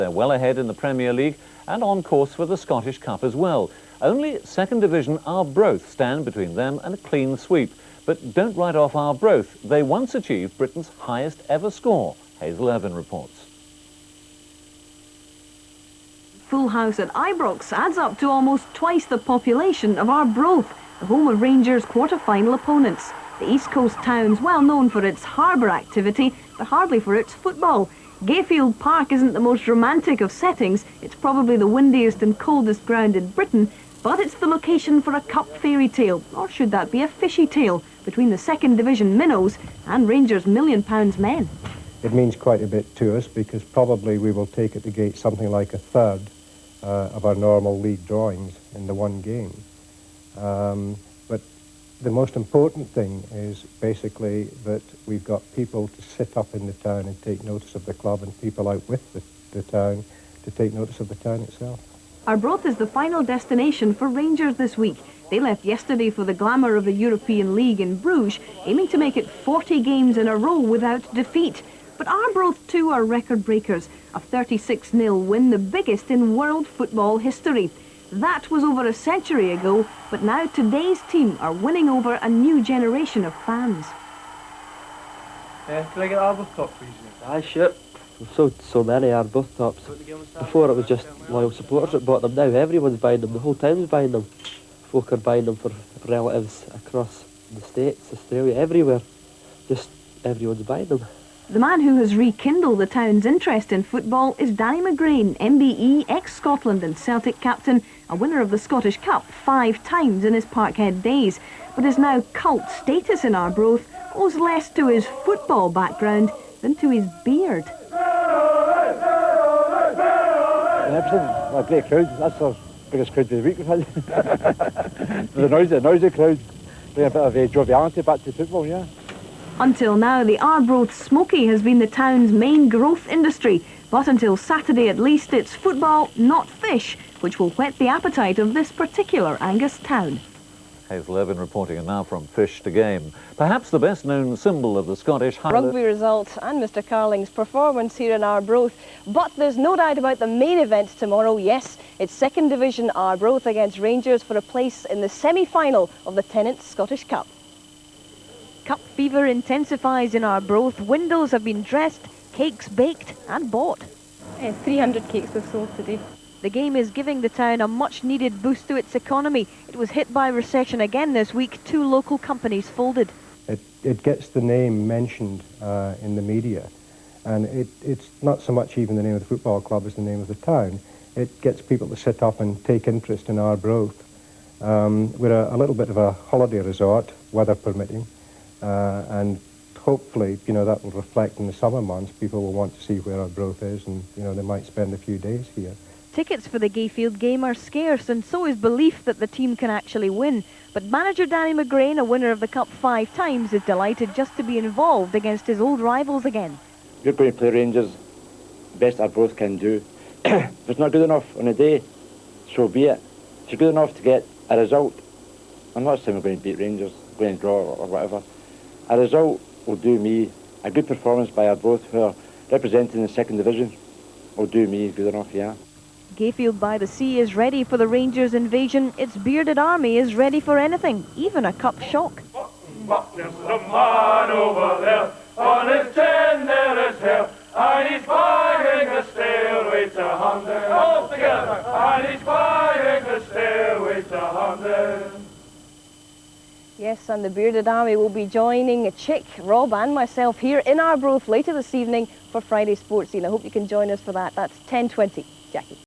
They're well ahead in the Premier League and on course for the Scottish Cup as well. Only second division Arbroath stand between them and a clean sweep. But don't write off Arbroath. They once achieved Britain's highest ever score. Hazel Irvin reports. Full house at Ibrox adds up to almost twice the population of Arbroath, the home of Rangers' quarter-final opponents. The East Coast town's well known for its harbour activity, but hardly for its football. Gayfield Park isn't the most romantic of settings. It's probably the windiest and coldest ground in Britain, but it's the location for a cup fairy tale, or should that be a fishy tale, between the second division minnows and Rangers' £1 million men. It means quite a bit to us because probably we will take at the gate something like a third of our normal league drawings in the one game. But the most important thing is basically that we've got people to sit up in the town and take notice of the club, and people out with the town to take notice of the town itself. Arbroath is the final destination for Rangers this week. They left yesterday for the glamour of the European League in Bruges, aiming to make it 40 games in a row without defeat. But Arbroath too are record breakers. A 36-0 win, the biggest in world football history. That was over a century ago, but now today's team are winning over a new generation of fans. Can I get Arbroath top, please? Aye, sure. We've so many Arbroath tops. Before it was just loyal supporters that bought them. Now everyone's buying them. The whole town's buying them. Folk are buying them for relatives across the States, Australia, everywhere. Just everyone's buying them. The man who has rekindled the town's interest in football is Danny McGrain, MBE, ex-Scotland and Celtic captain, a winner of the Scottish Cup 5 times in his Parkhead days. But his now cult status in Arbroath owes less to his football background than to his beard. Everything, a great crowd. That's the biggest crowd of the week we've had. the noisy crowd. Bring a bit of joviality back to football, yeah. Until now, the Arbroath Smoky has been the town's main growth industry. But until Saturday at least, it's football, not fish, which will whet the appetite of this particular Angus town. Hazel Irvin reporting, and now from fish to game. Perhaps the best known symbol of the Scottish Highland rugby result and Mr Carling's performance here in Arbroath. But there's no doubt about the main event tomorrow. Yes, it's second division Arbroath against Rangers for a place in the semi-final of the Tennent's Scottish Cup. Cup fever intensifies in Arbroath. Windows have been dressed, cakes baked and bought. 300 cakes were sold today. The game is giving the town a much-needed boost to its economy. It was hit by recession again this week. 2 local companies folded. It gets the name mentioned in the media, and it's not so much even the name of the football club as the name of the town. It gets people to sit up and take interest in Arbroath. We're a little bit of a holiday resort, weather permitting, and hopefully, that will reflect in the summer months. People will want to see where Arbroath is, and, they might spend a few days here. Tickets for the Gayfield game are scarce, and so is belief that the team can actually win. But manager Danny McGrain, a winner of the Cup 5 times, is delighted just to be involved against his old rivals again. We're going to play Rangers, best Arbroath can do. If it's not good enough on a day, so be it. If it's good enough to get a result, I'm not saying we're going to beat Rangers, going to draw or whatever. A result will do me, a good performance by Arbroath, who are representing the second division, will do me good enough, yeah. Gayfield by the Sea is ready for the Rangers invasion. Its bearded army is ready for anything, even a cup shock. There's a man over there, on his chin there is hair, and he's buying a stairway to 100. All together, and he's buying a stairway to 100. Yes, and the bearded army will be joining Chick, Rob and myself here in Arbroath later this evening for Friday Sports Scene. I hope you can join us for that. That's 10:20. Jackie.